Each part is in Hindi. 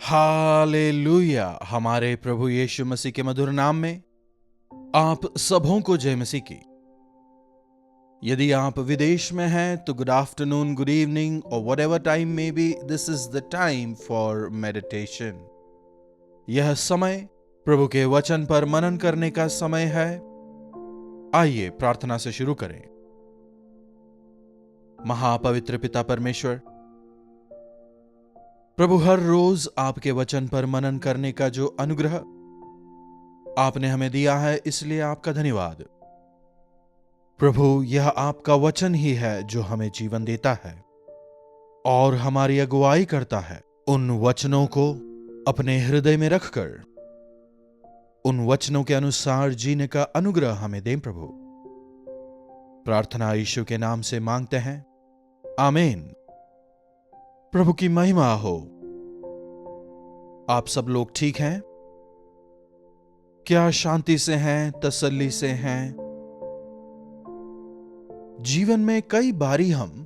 हालेलुया। हमारे प्रभु यीशु मसीह के मधुर नाम में आप सबों को जय मसीह की। यदि आप विदेश में हैं तो गुड आफ्टरनून, गुड इवनिंग और what ever time may be, this is the time for meditation. यह समय प्रभु के वचन पर मनन करने का समय है। आइए प्रार्थना से शुरू करें। महापवित्र पिता परमेश्वर, प्रभु, हर रोज आपके वचन पर मनन करने का जो अनुग्रह आपने हमें दिया है, इसलिए आपका धन्यवाद। प्रभु, यह आपका वचन ही है जो हमें जीवन देता है और हमारी अगुवाई करता है। उन वचनों को अपने हृदय में रखकर उन वचनों के अनुसार जीने का अनुग्रह हमें दें प्रभु। प्रार्थना यीशु के नाम से मांगते हैं, आमीन। प्रभु की महिमा हो। आप सब लोग ठीक हैं? क्या शांति से हैं, तसल्ली से हैं? जीवन में कई बारी हम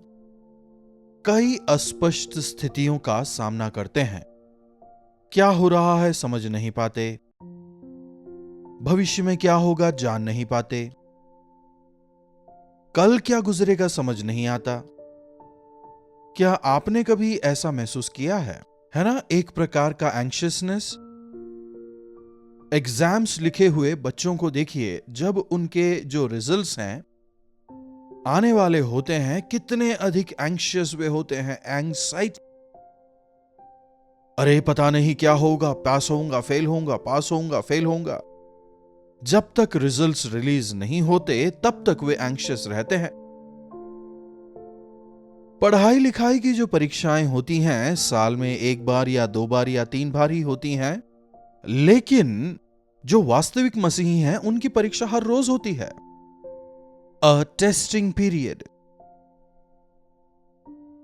कई अस्पष्ट स्थितियों का सामना करते हैं। क्या हो रहा है समझ नहीं पाते, भविष्य में क्या होगा जान नहीं पाते, कल क्या गुजरेगा समझ नहीं आता। क्या आपने कभी ऐसा महसूस किया है ना? एक प्रकार का एंग्शियसनेस। एग्जाम्स लिखे हुए बच्चों को देखिए, जब उनके जो रिजल्ट्स हैं आने वाले होते हैं, कितने अधिक एंग्शियस वे होते हैं, एंग्जाइटी। अरे पता नहीं क्या होगा, पास होऊंगा फेल होऊंगा, पास होऊंगा फेल होऊंगा। जब तक रिजल्ट्स रिलीज नहीं होते तब तक वे एंग्शियस रहते हैं। पढ़ाई लिखाई की जो परीक्षाएं होती हैं, साल में एक बार या दो बार या तीन बार ही होती हैं, लेकिन जो वास्तविक मसीही हैं उनकी परीक्षा हर रोज होती है। A testing period.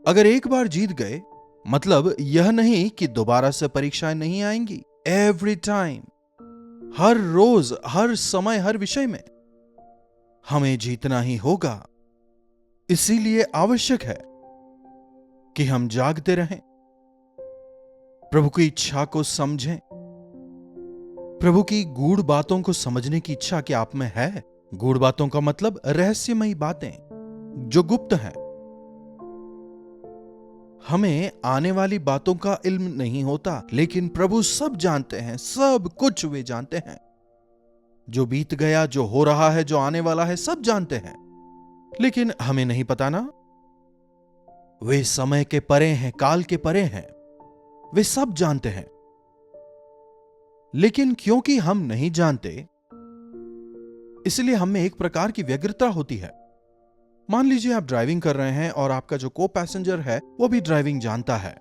अगर एक बार जीत गए, मतलब यह नहीं कि दोबारा से परीक्षाएं नहीं आएंगी। एवरी टाइम, हर रोज, हर समय, हर विषय में हमें जीतना ही होगा। इसीलिए आवश्यक है कि हम जागते रहें, प्रभु की इच्छा को समझें। प्रभु की गूढ़ बातों को समझने की इच्छा क्या आप में है? गूढ़ बातों का मतलब रहस्यमयी बातें जो गुप्त हैं। हमें आने वाली बातों का इल्म नहीं होता, लेकिन प्रभु सब जानते हैं, सब कुछ वे जानते हैं। जो बीत गया, जो हो रहा है, जो आने वाला है, सब जानते हैं, लेकिन हमें नहीं पता ना। वे समय के परे हैं, काल के परे हैं, वे सब जानते हैं। लेकिन क्योंकि हम नहीं जानते, इसलिए हमें एक प्रकार की व्यग्रता होती है। मान लीजिए आप ड्राइविंग कर रहे हैं और आपका जो को पैसेंजर है वो भी ड्राइविंग जानता है।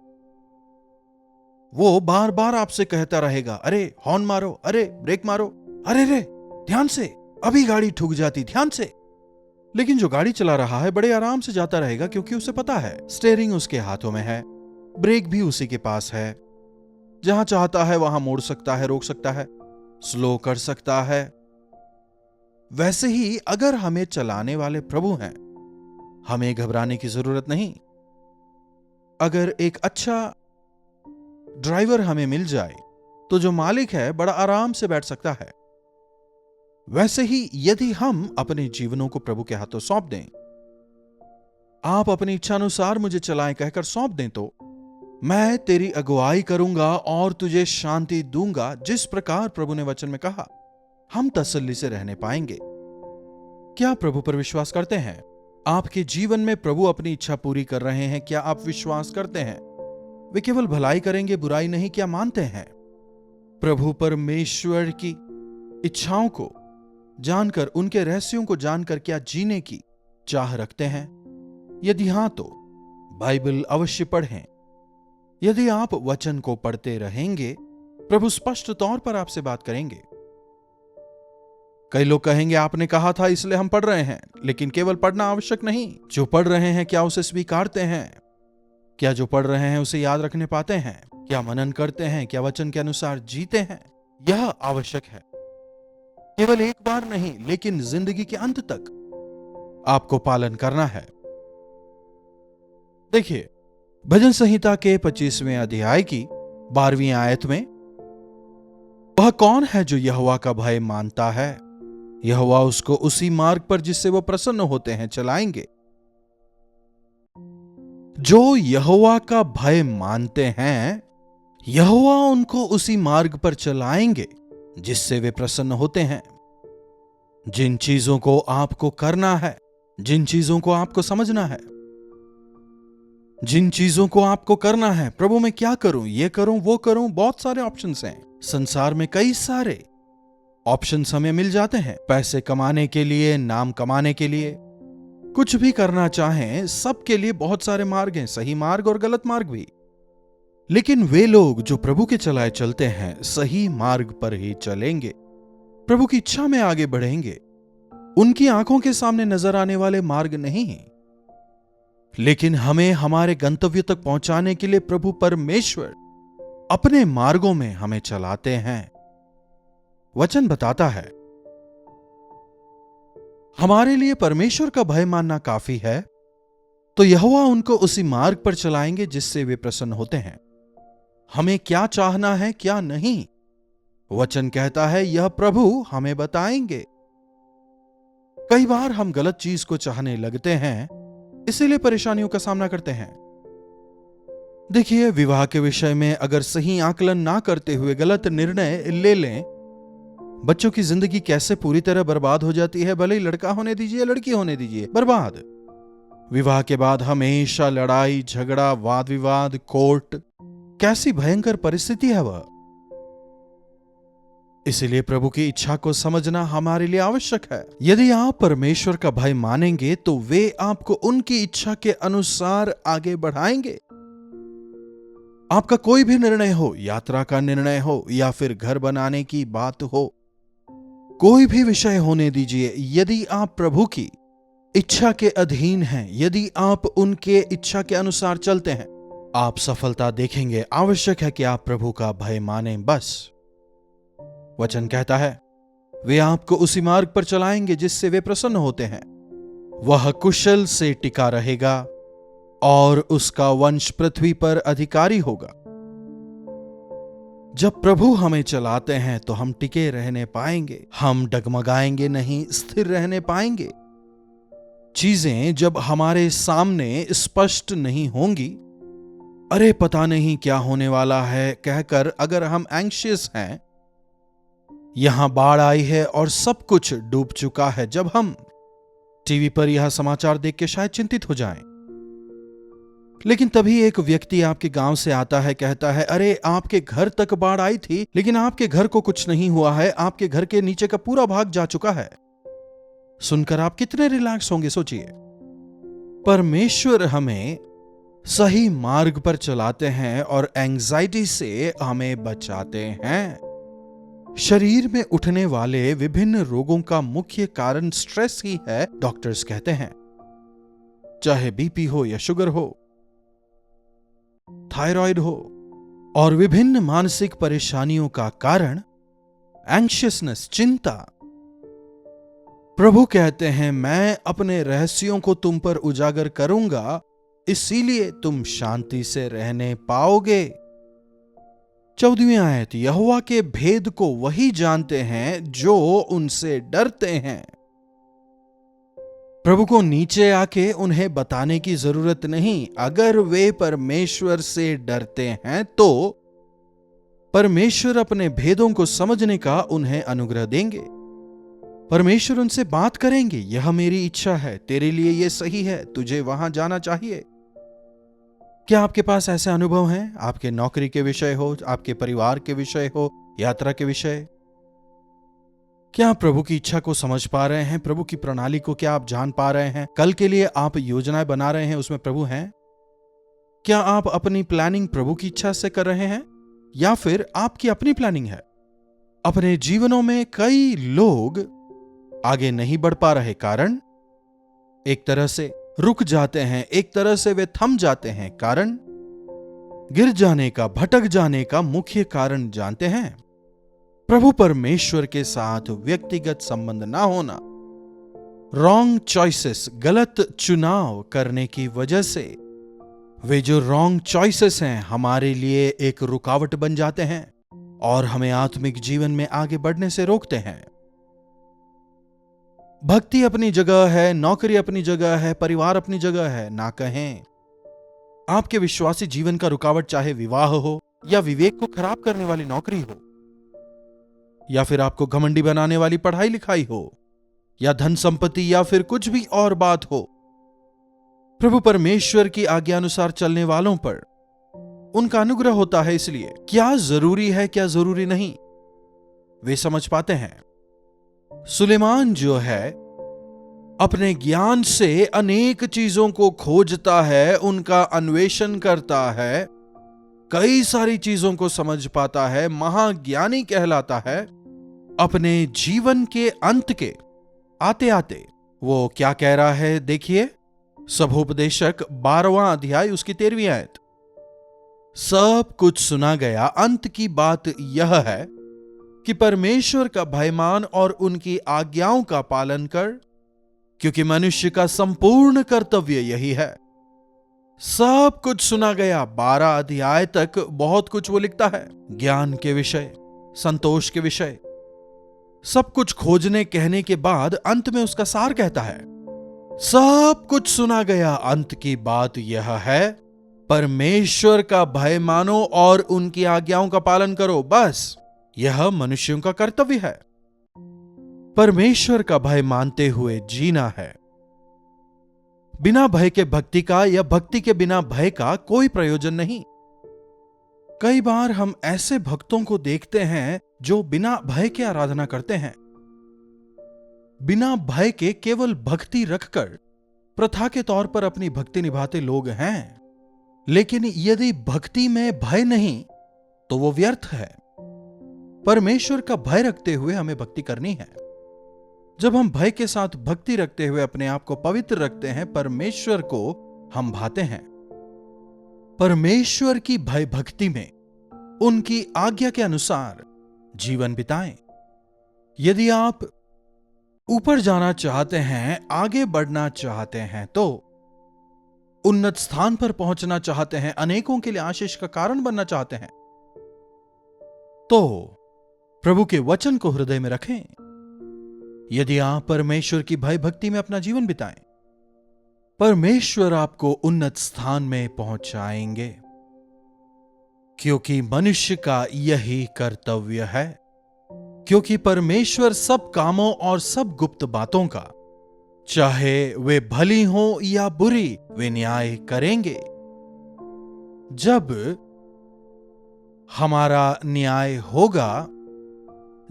वो बार बार आपसे कहता रहेगा, अरे हॉर्न मारो, अरे ब्रेक मारो, अरे रे ध्यान से, अभी गाड़ी ठुक जाती, ध्यान से। लेकिन जो गाड़ी चला रहा है बड़े आराम से जाता रहेगा, क्योंकि उसे पता है स्टीयरिंग उसके हाथों में है, ब्रेक भी उसी के पास है। जहां चाहता है वहां मोड़ सकता है, रोक सकता है, स्लो कर सकता है। वैसे ही अगर हमें चलाने वाले प्रभु हैं, हमें घबराने की जरूरत नहीं। अगर एक अच्छा ड्राइवर हमें मिल जाए तो जो मालिक है बड़ा आराम से बैठ सकता है। वैसे ही यदि हम अपने जीवनों को प्रभु के हाथों सौंप दें, आप अपनी इच्छानुसार मुझे चलाएं कहकर सौंप दें, तो मैं तेरी अगुवाई करूंगा और तुझे शांति दूंगा। जिस प्रकार प्रभु ने वचन में कहा, हम तसल्ली से रहने पाएंगे। क्या प्रभु पर विश्वास करते हैं? आपके जीवन में प्रभु अपनी इच्छा पूरी कर रहे हैं, क्या आप विश्वास करते हैं? वे केवल भलाई करेंगे, बुराई नहीं, क्या मानते हैं? प्रभु परमेश्वर की इच्छाओं को जानकर, उनके रहस्यों को जानकर क्या जीने की चाह रखते हैं? यदि हां तो बाइबल अवश्य पढ़ें। यदि आप वचन को पढ़ते रहेंगे, प्रभु स्पष्ट तौर पर आपसे बात करेंगे। कई लोग कहेंगे, आपने कहा था इसलिए हम पढ़ रहे हैं। लेकिन केवल पढ़ना आवश्यक नहीं। जो पढ़ रहे हैं क्या उसे स्वीकारते हैं? क्या जो पढ़ रहे हैं उसे याद रखने पाते हैं? क्या मनन करते हैं? क्या वचन के अनुसार जीते हैं? यह आवश्यक है। केवल एक बार नहीं, लेकिन जिंदगी के अंत तक आपको पालन करना है। देखिए, भजन संहिता के 25वें अध्याय की 12वीं आयत में, वह कौन है जो यहोवा का भय मानता है? यहोवा उसको उसी मार्ग पर जिससे वो प्रसन्न होते हैं चलाएंगे। जो यहोवा का भय मानते हैं, यहोवा उनको उसी मार्ग पर चलाएंगे जिससे वे प्रसन्न होते हैं। जिन चीजों को आपको करना है, जिन चीजों को आपको समझना है, जिन चीजों को आपको करना है, प्रभु मैं क्या करूं, ये करूं, वो करूं, बहुत सारे ऑप्शंस हैं। संसार में कई सारे ऑप्शंस हमें मिल जाते हैं, पैसे कमाने के लिए, नाम कमाने के लिए, कुछ भी करना चाहें, सबके लिए बहुत सारे मार्ग हैं, सही मार्ग और गलत मार्ग भी। लेकिन वे लोग जो प्रभु के चलाए चलते हैं, सही मार्ग पर ही चलेंगे, प्रभु की इच्छा में आगे बढ़ेंगे। उनकी आंखों के सामने नजर आने वाले मार्ग नहीं, लेकिन हमें हमारे गंतव्य तक पहुंचाने के लिए प्रभु परमेश्वर अपने मार्गों में हमें चलाते हैं। वचन बताता है, हमारे लिए परमेश्वर का भय मानना काफी है, तो यहोवा उनको उसी मार्ग पर चलाएंगे जिससे वे प्रसन्न होते हैं। हमें क्या चाहना है, क्या नहीं, वचन कहता है यह प्रभु हमें बताएंगे। कई बार हम गलत चीज को चाहने लगते हैं, इसीलिए परेशानियों का सामना करते हैं। देखिए, विवाह के विषय में अगर सही आकलन ना करते हुए गलत निर्णय ले लें, बच्चों की जिंदगी कैसे पूरी तरह बर्बाद हो जाती है। भले ही लड़का होने दीजिए, लड़की होने दीजिए, बर्बाद। विवाह के बाद हमेशा लड़ाई झगड़ा, वाद विवाद, कोर्ट, कैसी भयंकर परिस्थिति है वह। इसलिए प्रभु की इच्छा को समझना हमारे लिए आवश्यक है। यदि आप परमेश्वर का भय मानेंगे तो वे आपको उनकी इच्छा के अनुसार आगे बढ़ाएंगे। आपका कोई भी निर्णय हो, यात्रा का निर्णय हो या फिर घर बनाने की बात हो, कोई भी विषय होने दीजिए, यदि आप प्रभु की इच्छा के अधीन हैं, यदि आप उनके इच्छा के अनुसार चलते हैं, आप सफलता देखेंगे। आवश्यक है कि आप प्रभु का भय मानें बस। वचन कहता है, वे आपको उसी मार्ग पर चलाएंगे जिससे वे प्रसन्न होते हैं। वह कुशल से टिका रहेगा और उसका वंश पृथ्वी पर अधिकारी होगा। जब प्रभु हमें चलाते हैं तो हम टिके रहने पाएंगे, हम डगमगाएंगे नहीं, स्थिर रहने पाएंगे। चीजें जब हमारे सामने स्पष्ट नहीं होंगी, अरे पता नहीं क्या होने वाला है कहकर अगर हम एंग्शियस हैं, यहां बाढ़ आई है और सब कुछ डूब चुका है, जब हम टीवी पर यह समाचार देख के शायद चिंतित हो जाएं, लेकिन तभी एक व्यक्ति आपके गांव से आता है, कहता है, अरे आपके घर तक बाढ़ आई थी लेकिन आपके घर को कुछ नहीं हुआ है, आपके घर के नीचे का पूरा भाग जा चुका है। सुनकर आप कितने रिलैक्स होंगे, सोचिए। परमेश्वर हमें सही मार्ग पर चलाते हैं और एंजाइटी से हमें बचाते हैं। शरीर में उठने वाले विभिन्न रोगों का मुख्य कारण स्ट्रेस ही है, डॉक्टर्स कहते हैं। चाहे बीपी हो या शुगर हो, थायराइड हो, और विभिन्न मानसिक परेशानियों का कारण एंग्शियसनेस, चिंता। प्रभु कहते हैं, मैं अपने रहस्यों को तुम पर उजागर करूंगा, इसीलिए तुम शांति से रहने पाओगे। 14वीं आयत, यहोवा के भेद को वही जानते हैं जो उनसे डरते हैं। प्रभु को नीचे आके उन्हें बताने की जरूरत नहीं। अगर वे परमेश्वर से डरते हैं तो परमेश्वर अपने भेदों को समझने का उन्हें अनुग्रह देंगे। परमेश्वर उनसे बात करेंगे, यह मेरी इच्छा है, तेरे लिए यह सही है, तुझे वहां जाना चाहिए। क्या आपके पास ऐसे अनुभव हैं? आपके नौकरी के विषय हो, आपके परिवार के विषय हो, यात्रा के विषय। क्या आप प्रभु की इच्छा को समझ पा रहे हैं? प्रभु की प्रणाली को क्या आप जान पा रहे हैं? कल के लिए आप योजनाएं बना रहे हैं, उसमें प्रभु हैं? क्या आप अपनी प्लानिंग प्रभु की इच्छा से कर रहे हैं या फिर आपकी अपनी प्लानिंग है? अपने जीवनों में कई लोग आगे नहीं बढ़ पा रहे, कारण एक तरह से रुक जाते हैं, एक तरह से वे थम जाते हैं। कारण गिर जाने का, भटक जाने का मुख्य कारण जानते हैं? प्रभु परमेश्वर के साथ व्यक्तिगत संबंध ना होना, रॉन्ग चॉइसेस, गलत चुनाव करने की वजह से वे जो रॉन्ग चॉइसेस हैं हमारे लिए एक रुकावट बन जाते हैं और हमें आत्मिक जीवन में आगे बढ़ने से रोकते हैं। भक्ति अपनी जगह है, नौकरी अपनी जगह है, परिवार अपनी जगह है, ना कहें आपके विश्वासी जीवन का रुकावट चाहे विवाह हो या विवेक को खराब करने वाली नौकरी हो, या फिर आपको घमंडी बनाने वाली पढ़ाई लिखाई हो, या धन संपत्ति, या फिर कुछ भी और बात हो। प्रभु परमेश्वर की आज्ञा अनुसार चलने वालों पर उनका अनुग्रह होता है, इसलिए क्या जरूरी है क्या जरूरी नहीं वे समझ पाते हैं। सुलेमान जो है अपने ज्ञान से अनेक चीजों को खोजता है, उनका अन्वेषण करता है, कई सारी चीजों को समझ पाता है, महाज्ञानी कहलाता है। अपने जीवन के अंत के आते आते वो क्या कह रहा है, देखिए सभोपदेशक 12वां अध्याय उसकी 13वीं आयत। सब कुछ सुना गया, अंत की बात यह है कि परमेश्वर का भय मान और उनकी आज्ञाओं का पालन कर, क्योंकि मनुष्य का संपूर्ण कर्तव्य यही है। सब कुछ सुना गया, 12 अध्याय तक बहुत कुछ वो लिखता है, ज्ञान के विषय, संतोष के विषय, सब कुछ खोजने कहने के बाद अंत में उसका सार कहता है, सब कुछ सुना गया, अंत की बात यह है परमेश्वर का भय मानो और उनकी आज्ञाओं का पालन करो। बस यह मनुष्यों का कर्तव्य है, परमेश्वर का भय मानते हुए जीना है। बिना भय के भक्ति का या भक्ति के बिना भय का कोई प्रयोजन नहीं। कई बार हम ऐसे भक्तों को देखते हैं जो बिना भय के आराधना करते हैं, बिना भय के केवल भक्ति रखकर प्रथा के तौर पर अपनी भक्ति निभाते लोग हैं। लेकिन यदि भक्ति में भय नहीं तो वो व्यर्थ है। परमेश्वर का भय रखते हुए हमें भक्ति करनी है। जब हम भय के साथ भक्ति रखते हुए अपने आप को पवित्र रखते हैं, परमेश्वर को हम भाते हैं। परमेश्वर की भय भक्ति में उनकी आज्ञा के अनुसार जीवन बिताएं। यदि आप ऊपर जाना चाहते हैं, आगे बढ़ना चाहते हैं, तो उन्नत स्थान पर पहुंचना चाहते हैं, अनेकों के लिए आशीष का कारण बनना चाहते हैं, तो प्रभु के वचन को हृदय में रखें। यदि आप परमेश्वर की भय भक्ति में अपना जीवन बिताएं, परमेश्वर आपको उन्नत स्थान में पहुंचाएंगे, क्योंकि मनुष्य का यही कर्तव्य है। क्योंकि परमेश्वर सब कामों और सब गुप्त बातों का, चाहे वे भली हो या बुरी, वे न्याय करेंगे। जब हमारा न्याय होगा,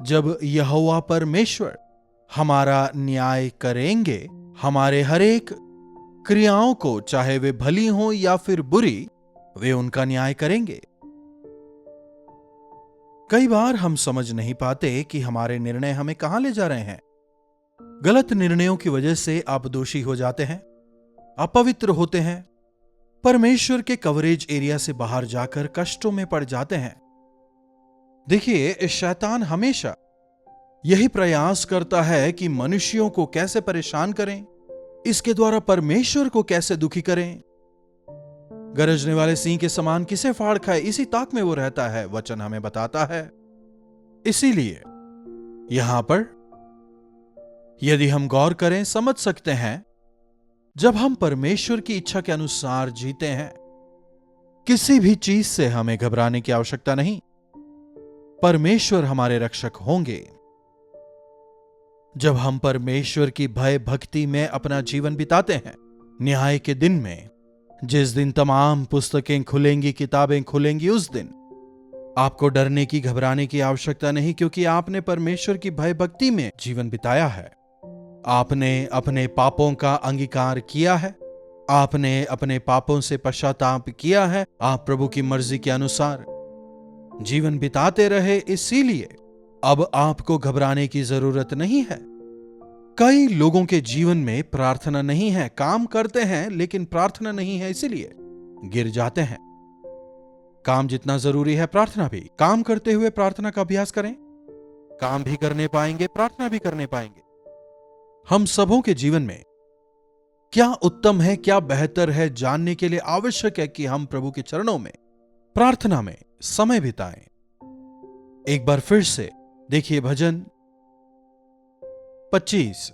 जब यहोवा परमेश्वर हमारा न्याय करेंगे, हमारे हरेक क्रियाओं को, चाहे वे भली हो या फिर बुरी, वे उनका न्याय करेंगे। कई बार हम समझ नहीं पाते कि हमारे निर्णय हमें कहां ले जा रहे हैं। गलत निर्णयों की वजह से आप दोषी हो जाते हैं, अपवित्र होते हैं, परमेश्वर के कवरेज एरिया से बाहर जाकर कष्टों में पड़ जाते हैं। देखिए, शैतान हमेशा यही प्रयास करता है कि मनुष्यों को कैसे परेशान करें, इसके द्वारा परमेश्वर को कैसे दुखी करें। गरजने वाले सिंह के समान किसे फाड़ खाए, इसी ताक में वो रहता है, वचन हमें बताता है। इसीलिए यहां पर यदि हम गौर करें, समझ सकते हैं, जब हम परमेश्वर की इच्छा के अनुसार जीते हैं, किसी भी चीज से हमें घबराने की आवश्यकता नहीं। परमेश्वर हमारे रक्षक होंगे। जब हम परमेश्वर की भय भक्ति में अपना जीवन बिताते हैं, न्याय के दिन में, जिस दिन तमाम पुस्तकें खुलेंगी, किताबें खुलेंगी, उस दिन आपको डरने की, घबराने की आवश्यकता नहीं, क्योंकि आपने परमेश्वर की भय भक्ति में जीवन बिताया है। आपने अपने पापों का अंगीकार किया है, आपने अपने पापों से पश्चाताप किया है, आप प्रभु की मर्जी के अनुसार जीवन बिताते रहे। इसीलिए अब आपको घबराने की जरूरत नहीं है। कई लोगों के जीवन में प्रार्थना नहीं है, काम करते हैं लेकिन प्रार्थना नहीं है, इसीलिए गिर जाते हैं। काम जितना जरूरी है, प्रार्थना भी। काम करते हुए प्रार्थना का अभ्यास करें, काम भी करने पाएंगे, प्रार्थना भी करने पाएंगे। हम सबों के जीवन में क्या उत्तम है, क्या बेहतर है, जानने के लिए आवश्यक है कि हम प्रभु के चरणों में प्रार्थना में समय बिताएं। एक बार फिर से देखिए भजन 25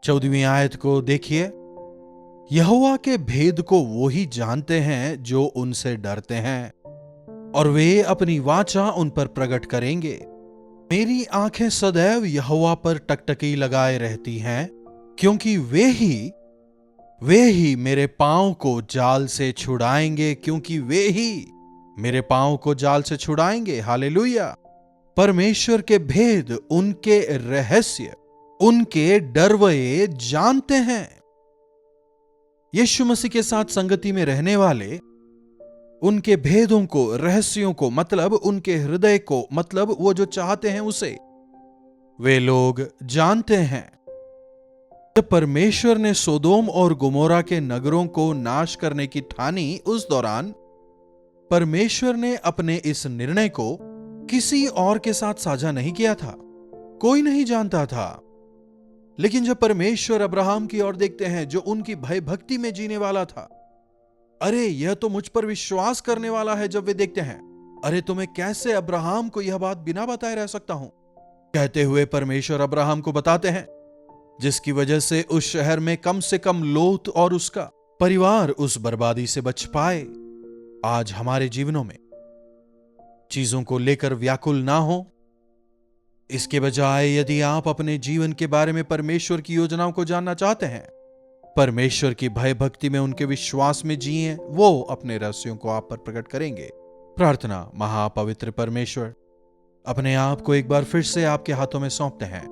14वीं आयत को देखिए। यहोवा के भेद को वो ही जानते हैं जो उनसे डरते हैं, और वे अपनी वाचा उन पर प्रकट करेंगे। मेरी आंखें सदैव यहोवा पर टकटकी लगाए रहती हैं, क्योंकि वे ही मेरे पांव को जाल से छुड़ाएंगे, क्योंकि वे ही मेरे पांव को जाल से छुड़ाएंगे। हालेलुया। परमेश्वर के भेद, उनके रहस्य, उनके डरवये जानते हैं। यीशु मसीह के साथ संगति में रहने वाले उनके भेदों को, रहस्यों को, मतलब उनके हृदय को, मतलब वो जो चाहते हैं उसे वे लोग जानते हैं। जब परमेश्वर ने सोदोम और गोमोरा के नगरों को नाश करने की ठानी, उस दौरान परमेश्वर ने अपने इस निर्णय को किसी और के साथ साझा नहीं किया था, कोई नहीं जानता था। लेकिन जब परमेश्वर अब्राहम की ओर देखते हैं, जो उनकी भय भक्ति में जीने वाला था, अरे यह तो मुझ पर विश्वास करने वाला है। जब वे देखते हैं, अरे तो मैं कैसे अब्राहम को यह बात बिना बताए रह सकता हूं, कहते हुए परमेश्वर अब्राहम को बताते हैं, जिसकी वजह से उस शहर में कम से कम लोत और उसका परिवार उस बर्बादी से बच पाए। आज हमारे जीवनों में चीजों को लेकर व्याकुल ना हो, इसके बजाय यदि आप अपने जीवन के बारे में परमेश्वर की योजनाओं को जानना चाहते हैं, परमेश्वर की भय भक्ति में, उनके विश्वास में जिए, वो अपने रहस्यों को आप पर प्रकट करेंगे। प्रार्थना। महापवित्र परमेश्वर, अपने आप को एक बार फिर से आपके हाथों में सौंपते हैं।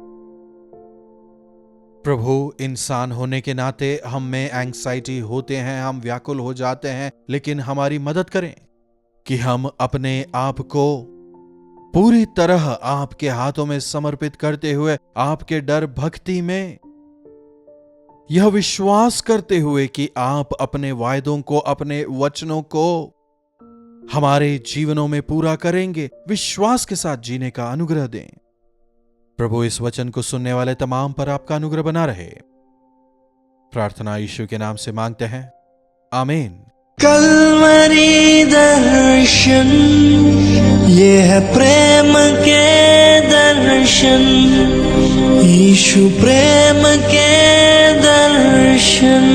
प्रभु, इंसान होने के नाते हम में एंग्जाइटी होते हैं, हम व्याकुल हो जाते हैं, लेकिन हमारी मदद करें कि हम अपने आप को पूरी तरह आपके हाथों में समर्पित करते हुए, आपके डर भक्ति में यह विश्वास करते हुए कि आप अपने वायदों को, अपने वचनों को हमारे जीवनों में पूरा करेंगे, विश्वास के साथ जीने का अनुग्रह दें। प्रभु, इस वचन को सुनने वाले तमाम पर आपका अनुग्रह बना रहे। प्रार्थना यीशु के नाम से मांगते हैं, आमीन। कल्वरी दर्शन, ये है प्रेम के दर्शन, यीशु प्रेम के दर्शन।